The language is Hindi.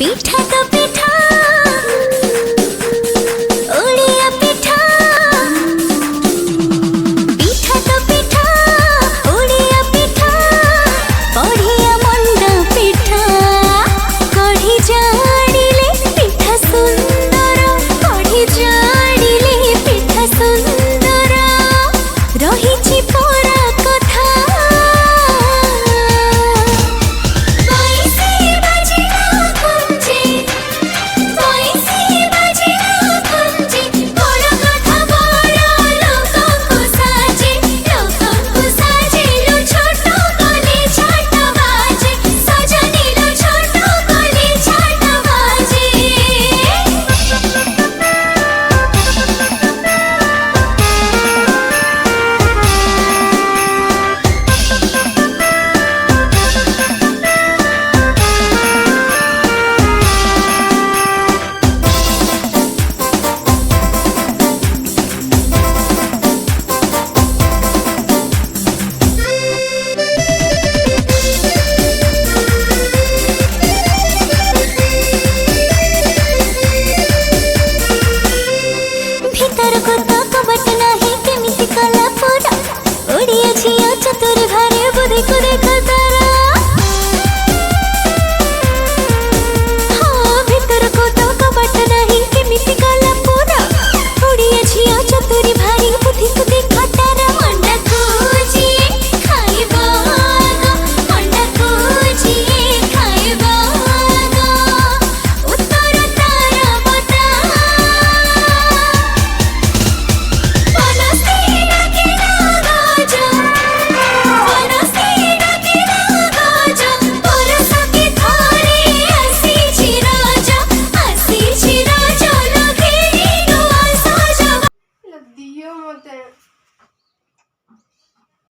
पिठा तो पिठा ओडिया पिठा पिठा तो पिठा ओडिया पिठा बढ़िया मंडा पिठा कढ़ी जाड़िले पिठा सुंदर कढ़ी जाड़िले पिठा सुंदर रही परा कथा चतुर घरे बुद्धि को देखा तारा हाँ भीतर को तो कपट नहीं केमिति काला पूरा उड़िया झिया चतुरी भारी बुद्धि को देखा तारा मंडा खोजी खाइबा मंडा खोजी खाइबा उत्तर तारा बता बनस्ते डकिला गाजा दियो मते।